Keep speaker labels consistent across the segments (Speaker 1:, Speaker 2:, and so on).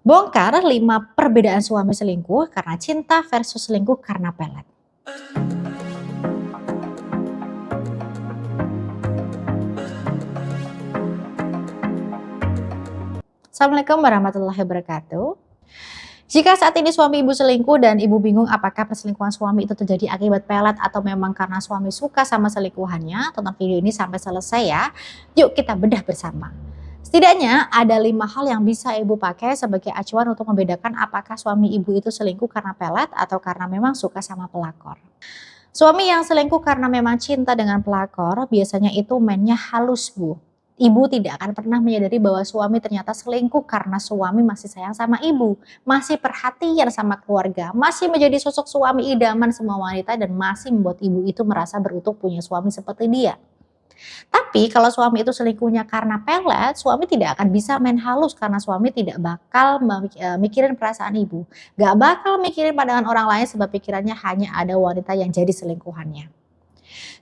Speaker 1: Bongkar 5 perbedaan suami selingkuh karena cinta versus selingkuh karena pelet. Assalamualaikum warahmatullahi wabarakatuh. Jika saat ini suami ibu selingkuh dan ibu bingung apakah perselingkuhan suami itu terjadi akibat pelet atau memang karena suami suka sama selingkuhannya, tonton video ini sampai selesai ya. Yuk kita bedah bersama. Setidaknya ada 5 hal yang bisa ibu pakai sebagai acuan untuk membedakan apakah suami ibu itu selingkuh karena pelet atau karena memang suka sama pelakor. Suami yang selingkuh karena memang cinta dengan pelakor biasanya itu mainnya halus, Bu. Ibu tidak akan pernah menyadari bahwa suami ternyata selingkuh karena suami masih sayang sama ibu, masih perhatian sama keluarga, masih menjadi sosok suami idaman semua wanita dan masih membuat ibu itu merasa beruntung punya suami seperti dia. Tapi kalau suami itu selingkuhnya karena pelet, suami tidak akan bisa main halus karena suami tidak bakal mikirin perasaan ibu. Gak bakal mikirin pandangan orang lain sebab pikirannya hanya ada wanita yang jadi selingkuhannya.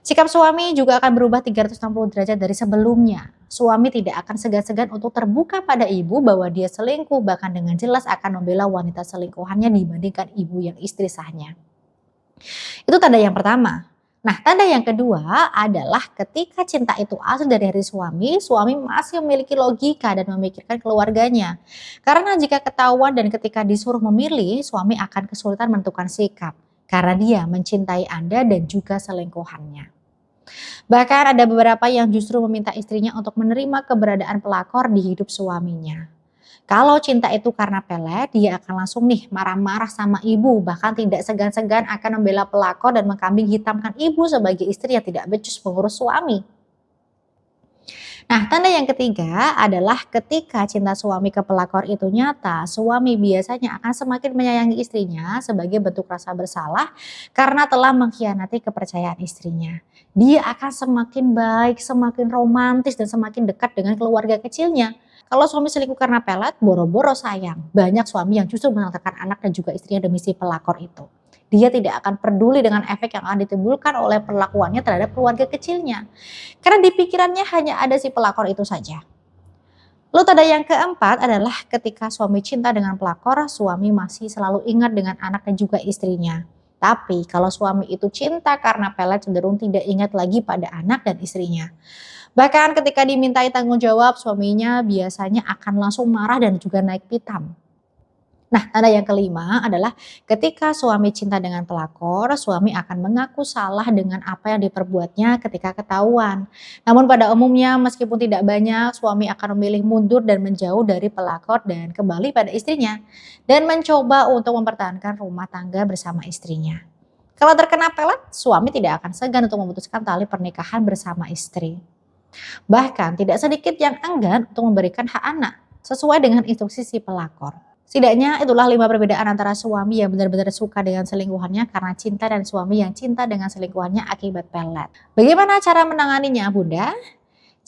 Speaker 1: Sikap suami juga akan berubah 360 derajat dari sebelumnya. Suami tidak akan segan-segan untuk terbuka pada ibu bahwa dia selingkuh, bahkan dengan jelas akan membela wanita selingkuhannya dibandingkan ibu yang istri sahnya. Itu tanda yang pertama. Nah, tanda yang kedua adalah ketika cinta itu asli dari hati suami, suami masih memiliki logika dan memikirkan keluarganya. Karena jika ketahuan dan ketika disuruh memilih, suami akan kesulitan menentukan sikap. Karena dia mencintai Anda dan juga selingkuhannya. Bahkan ada beberapa yang justru meminta istrinya untuk menerima keberadaan pelakor di hidup suaminya. Kalau cinta itu karena pelet, dia akan langsung nih marah-marah sama ibu, bahkan tidak segan-segan akan membela pelakor dan mengkambing hitamkan ibu sebagai istri yang tidak becus mengurus suami. Nah, tanda yang ketiga adalah ketika cinta suami ke pelakor itu nyata, suami biasanya akan semakin menyayangi istrinya sebagai bentuk rasa bersalah karena telah mengkhianati kepercayaan istrinya. Dia akan semakin baik, semakin romantis, dan semakin dekat dengan keluarga kecilnya. Kalau suami selingkuh karena pelet, boro-boro sayang. Banyak suami yang justru mengantarkan anak dan juga istrinya demi si pelakor itu. Dia tidak akan peduli dengan efek yang akan ditimbulkan oleh perlakuannya terhadap keluarga kecilnya. Karena di pikirannya hanya ada si pelakor itu saja. Lalu tanda yang keempat adalah ketika suami cinta dengan pelakor, suami masih selalu ingat dengan anak dan juga istrinya. Tapi kalau suami itu cinta karena pelet, cenderung tidak ingat lagi pada anak dan istrinya. Bahkan ketika dimintai tanggung jawab, suaminya biasanya akan langsung marah dan juga naik pitam. Nah, tanda yang kelima adalah ketika suami cinta dengan pelakor, suami akan mengaku salah dengan apa yang diperbuatnya ketika ketahuan. Namun pada umumnya meskipun tidak banyak, suami akan memilih mundur dan menjauh dari pelakor dan kembali pada istrinya. Dan mencoba untuk mempertahankan rumah tangga bersama istrinya. Kalau terkena pelet, suami tidak akan segan untuk memutuskan tali pernikahan bersama istri. Bahkan tidak sedikit yang enggan untuk memberikan hak anak sesuai dengan instruksi si pelakor. Setidaknya itulah 5 perbedaan antara suami yang benar-benar suka dengan selingkuhannya karena cinta dan suami yang cinta dengan selingkuhannya akibat pelet. Bagaimana cara menanganinya, Bunda?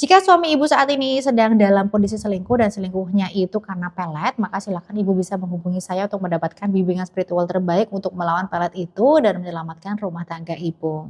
Speaker 1: Jika suami ibu saat ini sedang dalam kondisi selingkuh dan selingkuhnya itu karena pelet, maka silakan ibu bisa menghubungi saya untuk mendapatkan bimbingan spiritual terbaik untuk melawan pelet itu dan menyelamatkan rumah tangga ibu.